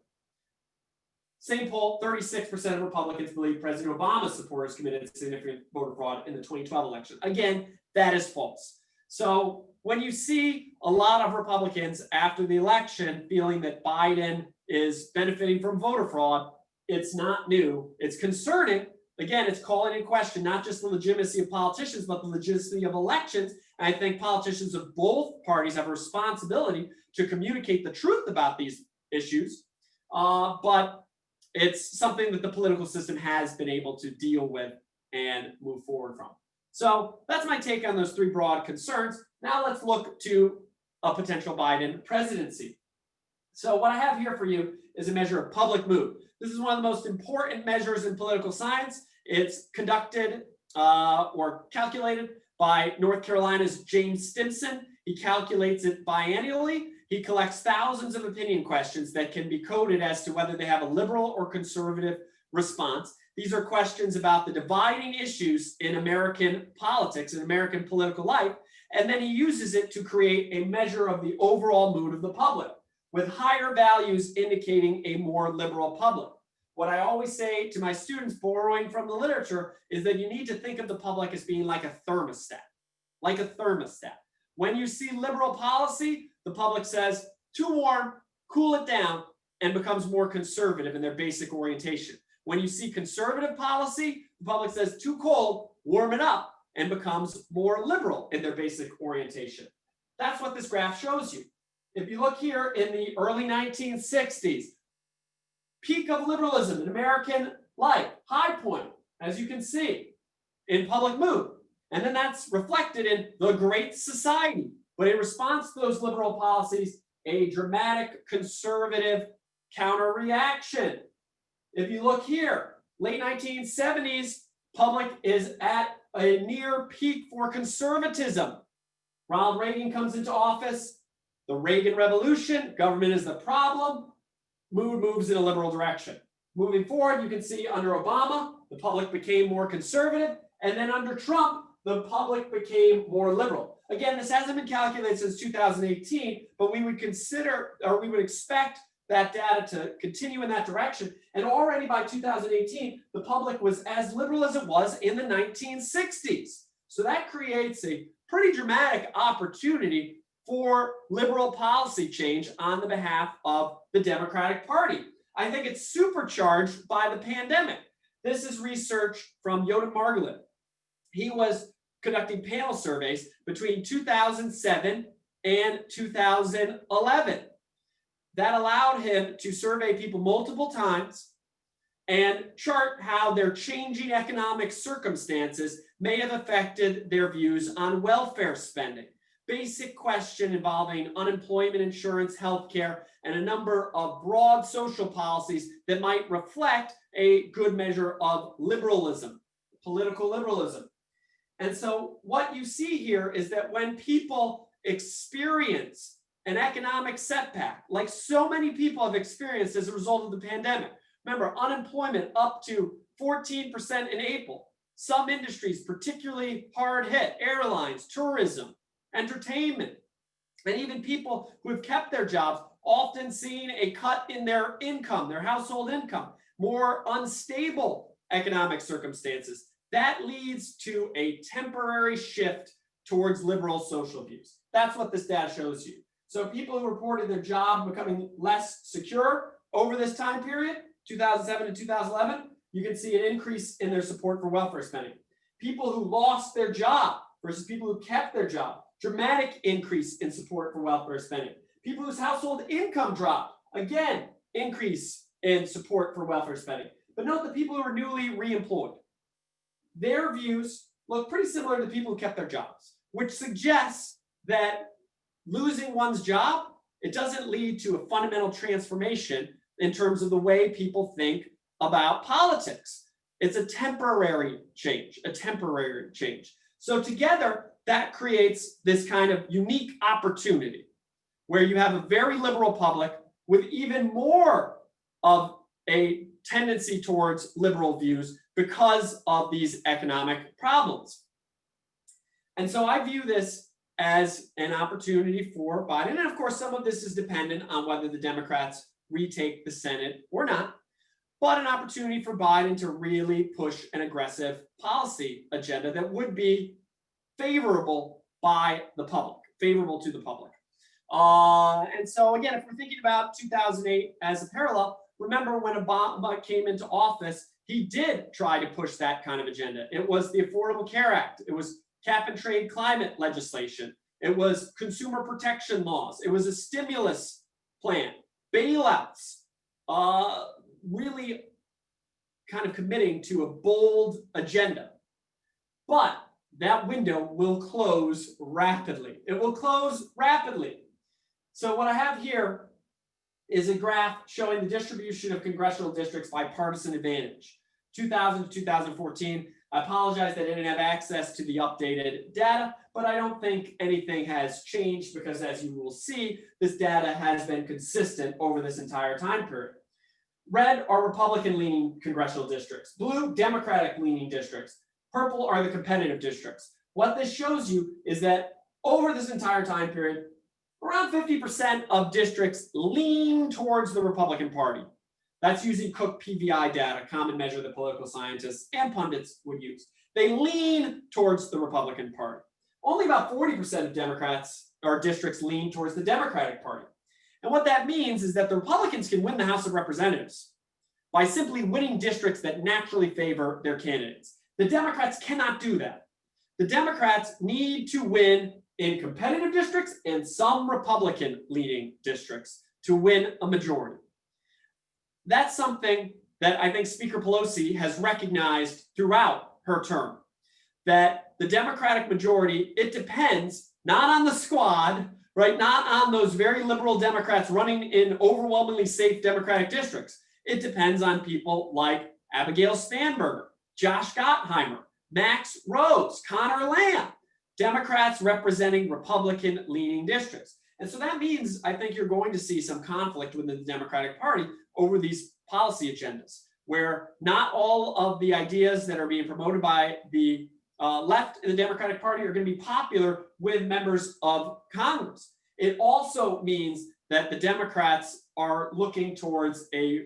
Same poll, 36% of Republicans believe President Obama's supporters committed significant voter fraud in the 2012 election. Again, that is false. So when you see a lot of Republicans after the election feeling that Biden is benefiting from voter fraud, it's not new. It's concerning. Again, it's calling in question not just the legitimacy of politicians, but the legitimacy of elections. And I think politicians of both parties have a responsibility to communicate the truth about these issues. But it's something that the political system has been able to deal with and move forward from. So that's my take on those 3 broad concerns. Now let's look to a potential Biden presidency. So what I have here for you is a measure of public mood. This is one of the most important measures in political science. It's conducted or calculated by North Carolina's James Stimson. He calculates it biannually. He collects thousands of opinion questions that can be coded as to whether they have a liberal or conservative response. These are questions about the dividing issues in American politics and American political life. And then he uses it to create a measure of the overall mood of the public, with higher values indicating a more liberal public. What I always say to my students, borrowing from the literature, is that you need to think of the public as being like a thermostat, like a thermostat. When you see liberal policy, the public says, too warm, cool it down, and becomes more conservative in their basic orientation. When you see conservative policy, the public says, too cold, warm it up, and becomes more liberal in their basic orientation. That's what this graph shows you. If you look here in the early 1960s, peak of liberalism in American life, high point, as you can see, in public mood. And then that's reflected in the Great Society. But in response to those liberal policies, a dramatic conservative counter reaction. If you look here, late 1970s, public is at a near peak for conservatism. Ronald Reagan comes into office, the Reagan Revolution, government is the problem, mood moves in a liberal direction. Moving forward, you can see under Obama, the public became more conservative, and then under Trump, the public became more liberal. Again, this hasn't been calculated since 2018, but we would consider, or we would expect that data to continue in that direction. And already by 2018, the public was as liberal as it was in the 1960s. So that creates a pretty dramatic opportunity for liberal policy change on the behalf of the Democratic Party. I think it's supercharged by the pandemic. This is research from Yotam Margolin. He was conducting panel surveys between 2007 and 2011. That allowed him to survey people multiple times and chart how their changing economic circumstances may have affected their views on welfare spending. basic question involving unemployment insurance, healthcare, and a number of broad social policies that might reflect a good measure of liberalism, political liberalism. And so what you see here is that when people experience an economic setback, like so many people have experienced as a result of the pandemic, remember, unemployment up to 14% in April. Some industries particularly hard hit, airlines, tourism, entertainment, and even people who have kept their jobs often seeing a cut in their income, their household income, more unstable economic circumstances. That leads to a temporary shift towards liberal social views. That's what this data shows you. So people who reported their job becoming less secure over this time period, 2007 and 2011, you can see an increase in their support for welfare spending. People who lost their job versus people who kept their job, dramatic increase in support for welfare spending. People whose household income dropped, again, increase in support for welfare spending. But note the people who are newly reemployed, their views look pretty similar to people who kept their jobs, which suggests that losing one's job, it doesn't lead to a fundamental transformation in terms of the way people think about politics. It's a temporary change, So together, that creates this kind of unique opportunity where you have a very liberal public with even more of a tendency towards liberal views because of these economic problems. And so I view this as an opportunity for Biden. And of course, some of this is dependent on whether the Democrats retake the Senate or not, but an opportunity for Biden to really push an aggressive policy agenda that would be favorable by the public, favorable to the public. And so again, if we're thinking about 2008 as a parallel, remember when Obama came into office, he did try to push that kind of agenda. It was the Affordable Care Act. It was cap and trade climate legislation. It was consumer protection laws. It was a stimulus plan, bailouts, really kind of committing to a bold agenda. But that window will close rapidly. It will close rapidly. So what I have here is a graph showing the distribution of congressional districts by partisan advantage, 2000 to 2014. I apologize that I didn't have access to the updated data, but I don't think anything has changed because, as you will see, this data has been consistent over this entire time period. Red are Republican-leaning congressional districts. Blue, Democratic-leaning districts. Purple are the competitive districts. What this shows you is that over this entire time period, around 50% of districts lean towards the Republican Party. That's using Cook PVI data, common measure that political scientists and pundits would use. They lean towards the Republican Party. Only about 40% of Democrats or districts lean towards the Democratic Party. And what that means is that the Republicans can win the House of Representatives by simply winning districts that naturally favor their candidates. The Democrats cannot do that. The Democrats need to win in competitive districts and some Republican-leaning districts to win a majority. That's something that I think Speaker Pelosi has recognized throughout her term, that the Democratic majority, it depends not on the squad, right? Not on those very liberal Democrats running in overwhelmingly safe Democratic districts. It depends on people like Abigail Spanberger, Josh Gottheimer, Max Rose, Connor Lamb, Democrats representing Republican-leaning districts. And so that means I think you're going to see some conflict within the Democratic Party over these policy agendas, where not all of the ideas that are being promoted by the left in the Democratic Party are going to be popular with members of Congress. It also means that the Democrats are looking towards a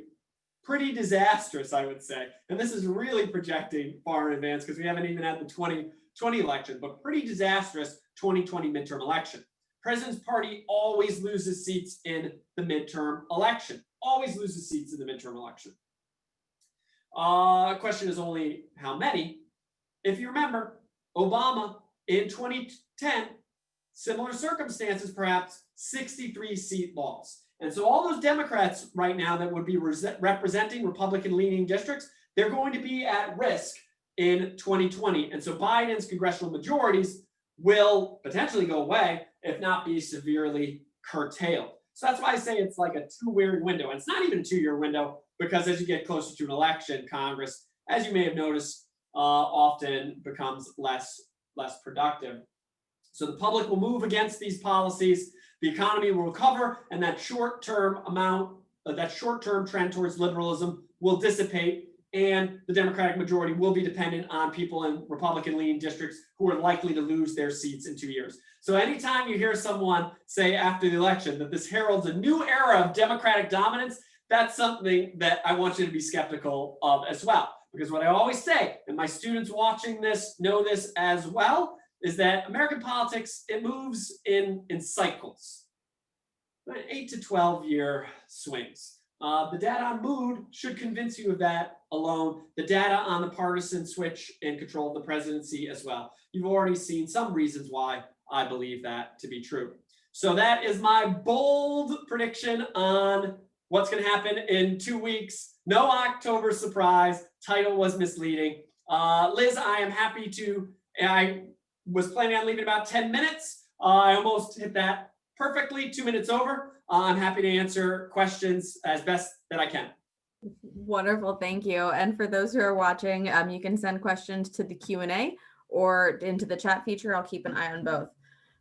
pretty disastrous, I would say, and this is really projecting far in advance because we haven't even had the 2020 election, but pretty disastrous 2020 midterm election. President's party always loses seats in the midterm election, always loses seats in the midterm election. Question is only how many. If you remember, Obama in 2010, similar circumstances, perhaps 63 seat loss. And so all those Democrats right now that would be representing Republican-leaning districts, they're going to be at risk in 2020. And so Biden's congressional majorities will potentially go away, if not be severely curtailed. So that's why I say it's like a 2-year window. And it's not even a 2-year window, because as you get closer to an election, Congress, as you may have noticed, often becomes less productive. So the public will move against these policies, the economy will recover, and that short-term trend towards liberalism will dissipate, and the Democratic majority will be dependent on people in Republican-leaning districts who are likely to lose their seats in 2 years. So anytime you hear someone say after the election that this heralds a new era of Democratic dominance, that's something that I want you to be skeptical of as well. Because what I always say, and my students watching this know this as well, is that American politics, it moves in cycles, 8 to 12-year swings. The data on mood should convince you of that alone. The data on the partisan switch and control of the presidency as well. You've already seen some reasons why I believe that to be true. So that is my bold prediction on what's going to happen in 2 weeks. No October surprise. Title was misleading. Liz, I am happy to, I was planning on leaving about 10 minutes. I almost hit that perfectly, 2 minutes over. I'm happy to answer questions as best that I can. Wonderful, thank you. And for those who are watching, you can send questions to the Q&A or into the chat feature. I'll keep an eye on both.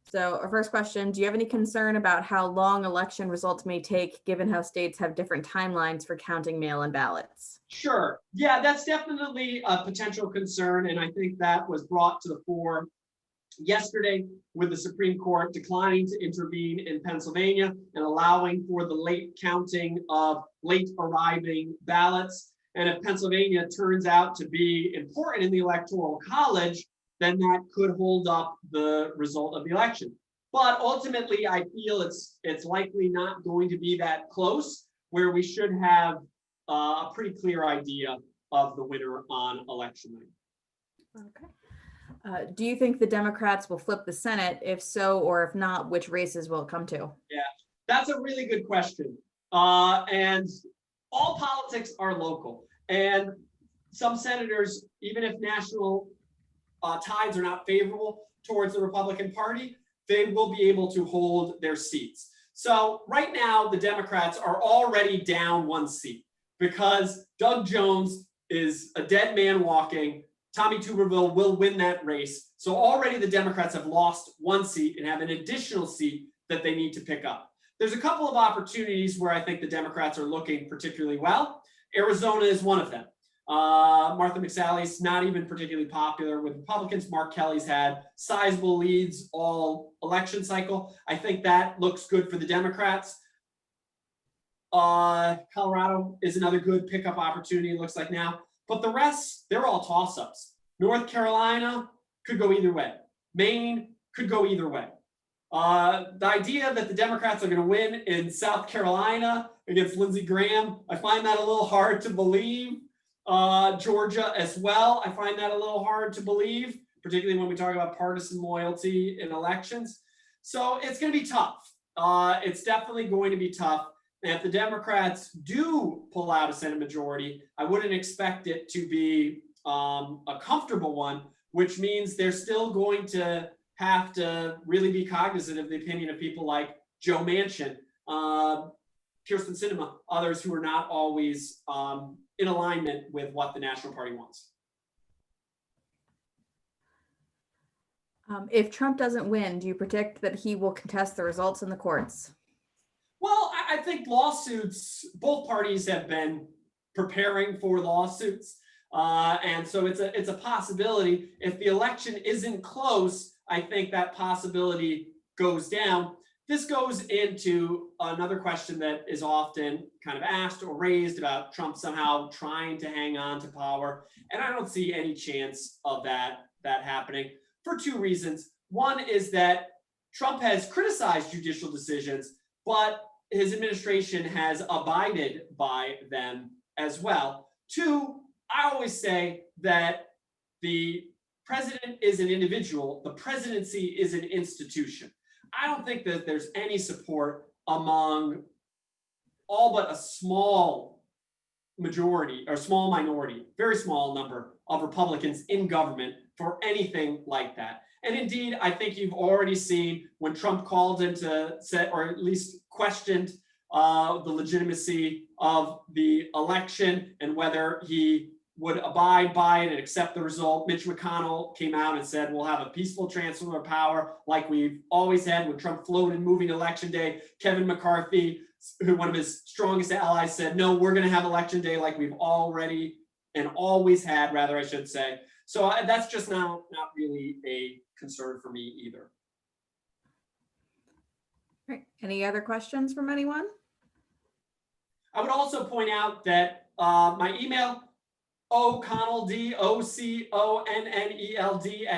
So our first question, do you have any concern about how long election results may take, given how states have different timelines for counting mail-in ballots? Sure. Yeah, that's definitely a potential concern. And I think that was brought to the fore yesterday with the Supreme Court declining to intervene in Pennsylvania and allowing for the late counting of late arriving ballots. And if Pennsylvania turns out to be important in the Electoral College, then that could hold up the result of the election. But ultimately, I feel it's likely not going to be that close, where we should have a pretty clear idea of the winner on election night. Okay. Do you think the Democrats will flip the Senate? If so, or if not, which races will it come to? Yeah, that's a really good question. And all politics are local. And some senators, even if national tides are not favorable towards the Republican Party, they will be able to hold their seats. So right now, the Democrats are already down 1 seat because Doug Jones is a dead man walking. Tommy Tuberville will win that race. So already the Democrats have lost 1 seat and have an additional seat that they need to pick up. There's a couple of opportunities where I think the Democrats are looking particularly well. Arizona is one of them. Martha McSally's not even particularly popular with Republicans. Mark Kelly's had sizable leads all election cycle. I think that looks good for the Democrats. Colorado is another good pickup opportunity, it looks like now. But the rest, they're all toss-ups. North Carolina could go either way. Maine could go either way. The idea that the Democrats are going to win in South Carolina against Lindsey Graham, I find that a little hard to believe. Georgia as well, I find that a little hard to believe, particularly when we talk about partisan loyalty in elections. So it's going to be tough. It's definitely going to be tough. And if the Democrats do pull out a Senate majority, I wouldn't expect it to be a comfortable one, which means they're still going to have to really be cognizant of the opinion of people like Joe Manchin, Kirsten Sinema, others who are not always in alignment with what the National Party wants. If Trump doesn't win, do you predict that he will contest the results in the courts? Well, I think lawsuits, both parties have been preparing for lawsuits. And so it's a possibility. If the election isn't close, I think that possibility goes down. This goes into another question that is often kind of asked or raised about Trump somehow trying to hang on to power. And I don't see any chance of that happening for 2 reasons. One is that Trump has criticized judicial decisions, but his administration has abided by them as well. 2, I always say that the president is an individual, the presidency is an institution. I don't think that there's any support among all but a small majority or small minority, very small number of Republicans in government for anything like that. And indeed, I think you've already seen when Trump called into set, or at least questioned the legitimacy of the election and whether he would abide by it and accept the result. Mitch McConnell came out and said, we'll have a peaceful transfer of power like we've always had when Trump floated moving election day. Kevin McCarthy, who one of his strongest allies, said, no, we're going to have election day like we've already and always had, rather, I should say. So that's just not really a concern for me either. All right. Any other questions from anyone? I would also point out that my email, O'Connell, DOCONNELD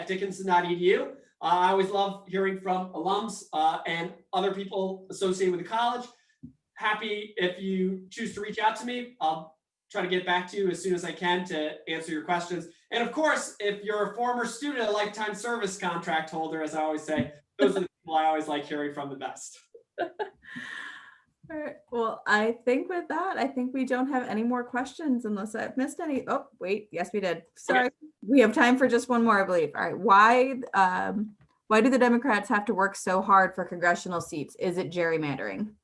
@dickinson.edu. I always love hearing from alums and other people associated with the college. Happy if you choose to reach out to me. I'll try to get back to you as soon as I can to answer your questions. And of course, if you're a former student, a lifetime service contract holder, as I always say, those are the people I always like hearing from the best. All right. Well, I think with that, I think we don't have any more questions unless I've missed any. Oh, wait. Yes, we did. Sorry. Okay. We have time for just one more, I believe. All right. Why do the Democrats have to work so hard for congressional seats? Is it gerrymandering?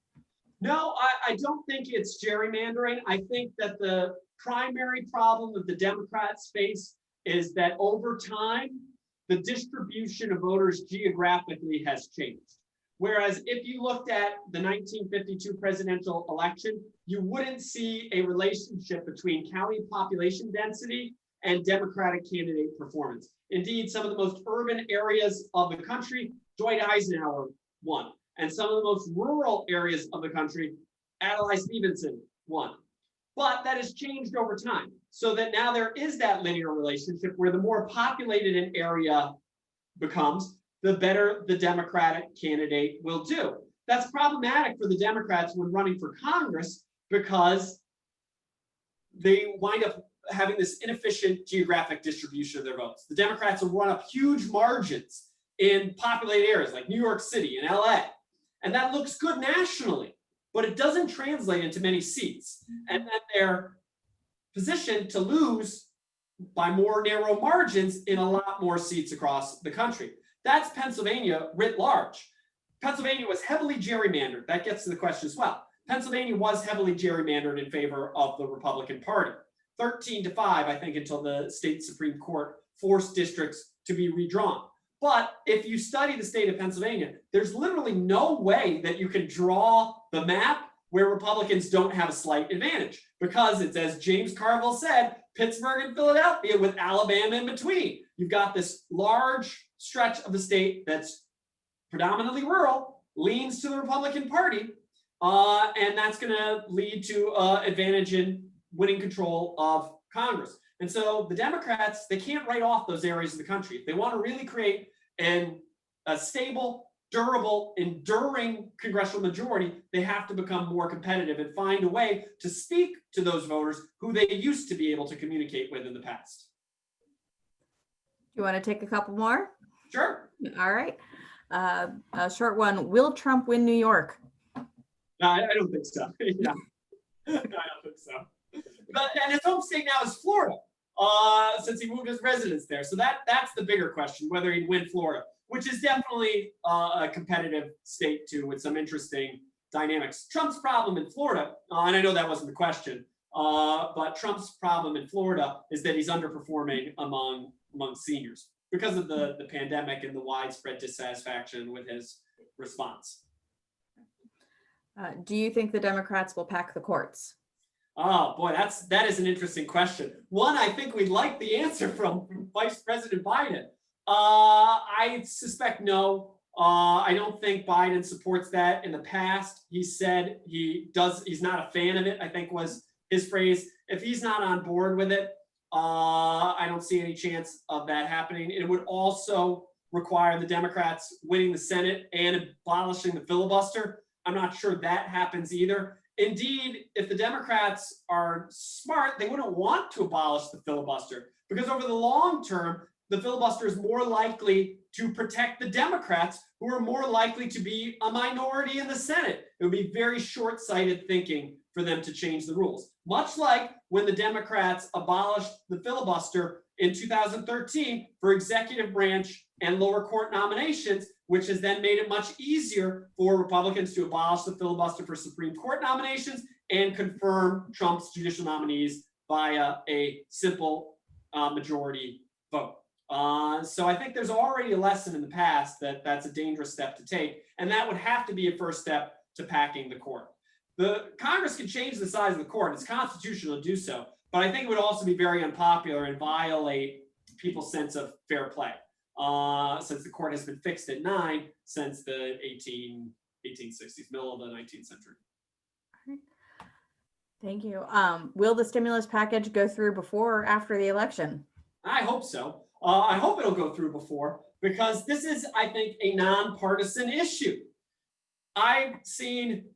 No, I don't think it's gerrymandering. I think that the primary problem that the Democrats face is that over time, the distribution of voters geographically has changed. Whereas if you looked at the 1952 presidential election, you wouldn't see a relationship between county population density and Democratic candidate performance. Indeed, some of the most urban areas of the country, Dwight Eisenhower won. And some of the most rural areas of the country, Adlai Stevenson won. But that has changed over time, so that now there is that linear relationship where the more populated an area becomes, the better the Democratic candidate will do. That's problematic for the Democrats when running for Congress because they wind up having this inefficient geographic distribution of their votes. The Democrats will run up huge margins in populated areas like New York City and LA. And that looks good nationally, but it doesn't translate into many seats. And then they're positioned to lose by more narrow margins in a lot more seats across the country. That's Pennsylvania writ large. Pennsylvania was heavily gerrymandered. That gets to the question as well. Pennsylvania was heavily gerrymandered in favor of the Republican Party. 13-5, I think, until the state Supreme Court forced districts to be redrawn. But if you study the state of Pennsylvania, there's literally no way that you can draw the map where Republicans don't have a slight advantage, because it's, as James Carville said, Pittsburgh and Philadelphia with Alabama in between. You've got this large stretch of the state that's predominantly rural, leans to the Republican Party, and that's going to lead to advantage in winning control of Congress. And so the Democrats, they can't write off those areas of the country. If they want to really create a stable, durable, enduring congressional majority, they have to become more competitive and find a way to speak to those voters who they used to be able to communicate with in the past. You want to take a couple more? Sure. All right. A short one. Will Trump win New York? No, I don't think so. Yeah. I don't think so. But, and his home state now is Florida, since he moved his residence there. So that's the bigger question, whether he'd win Florida, which is definitely a competitive state too, with some interesting dynamics. Trump's problem in Florida, and I know that wasn't the question, but Trump's problem in Florida is that he's underperforming among seniors because of the pandemic and the widespread dissatisfaction with his response. Do you think the Democrats will pack the courts? Oh boy, that is an interesting question. One, I think we'd like the answer from Vice President Biden. I suspect no. I don't think Biden supports that. In the past, he said he's not a fan of it, I think was his phrase. If he's not on board with it, I don't see any chance of that happening. It would also require the Democrats winning the Senate and abolishing the filibuster. I'm not sure that happens either. Indeed, if the Democrats are smart, they wouldn't want to abolish the filibuster, because over the long term, the filibuster is more likely to protect the Democrats, who are more likely to be a minority in the Senate. It would be very short-sighted thinking for them to change the rules. Much like when the Democrats abolished the filibuster in 2013 for executive branch and lower court nominations, which has then made it much easier for Republicans to abolish the filibuster for Supreme Court nominations and confirm Trump's judicial nominees via a simple majority vote. So I think there's already a lesson in the past that that's a dangerous step to take, and that would have to be a first step to packing the court. The Congress can change the size of the court. It's constitutional to do so, but I think it would also be very unpopular and violate people's sense of fair play, since the court has been fixed at 9 since the 1860s, middle of the 19th century. Thank you. Will the stimulus package go through before or after the election? I hope so. I hope it'll go through before, because this is, I think, a nonpartisan issue. I've seen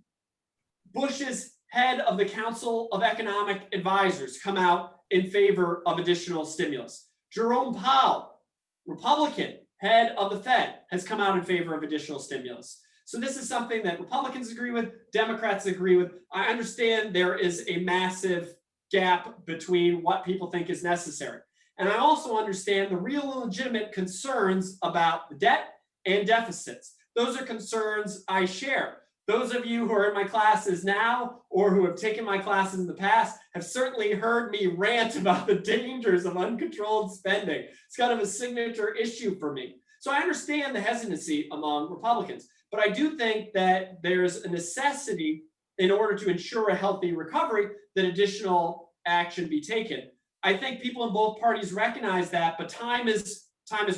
Bush's head of the Council of Economic Advisors come out in favor of additional stimulus. Jerome Powell, Republican head of the Fed, has come out in favor of additional stimulus. So this is something that Republicans agree with, Democrats agree with. I understand there is a massive gap between what people think is necessary. And I also understand the real and legitimate concerns about the debt and deficits. Those are concerns I share. Those of you who are in my classes now or who have taken my classes in the past have certainly heard me rant about the dangers of uncontrolled spending. It's kind of a signature issue for me. So I understand the hesitancy among Republicans, but I do think that there's a necessity in order to ensure a healthy recovery that additional action be taken. I think people in both parties recognize that, but time is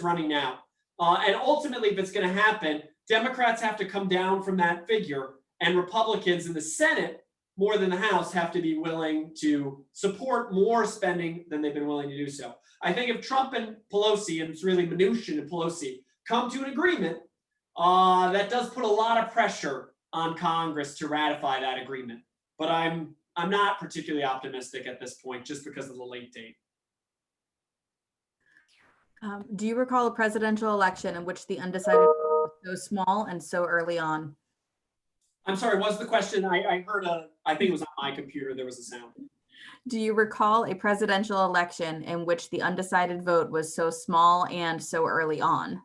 running now. And ultimately, if it's going to happen, Democrats have to come down from that figure, and Republicans in the Senate, more than the House, have to be willing to support more spending than they've been willing to do so. I think if Trump and Pelosi, and it's really Mnuchin and Pelosi, come to an agreement, that does put a lot of pressure on Congress to ratify that agreement. But I'm not particularly optimistic at this point, just because of the late date. Do you recall a presidential election in which the undecided was so small and so early on? I'm sorry, what's the question? I heard I think it was on my computer, there was a sound. Do you recall a presidential election in which the undecided vote was so small and so early on?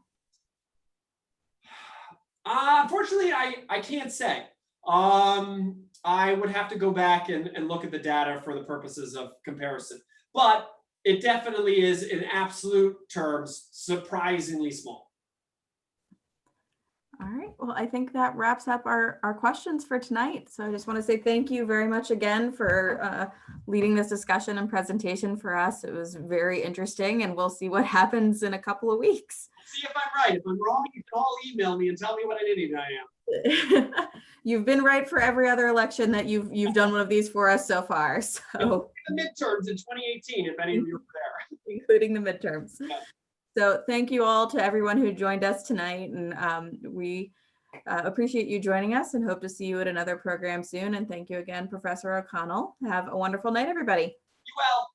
Unfortunately, I can't say. I would have to go back and look at the data for the purposes of comparison. But it definitely is, in absolute terms, surprisingly small. All right. Well, I think that wraps up our questions for tonight. So I just want to say thank you very much again for leading this discussion and presentation for us. It was very interesting, and we'll see what happens in a couple of weeks. See if I'm right. If I'm wrong, you can all email me and tell me what an idiot I am. You've been right for every other election that you've done one of these for us so far. So the midterms in 2018, if any of you were there, including the midterms. Yeah. So thank you all to everyone who joined us tonight, and we appreciate you joining us and hope to see you at another program soon. And thank you again, Professor O'Connell. Have a wonderful night, everybody. You well.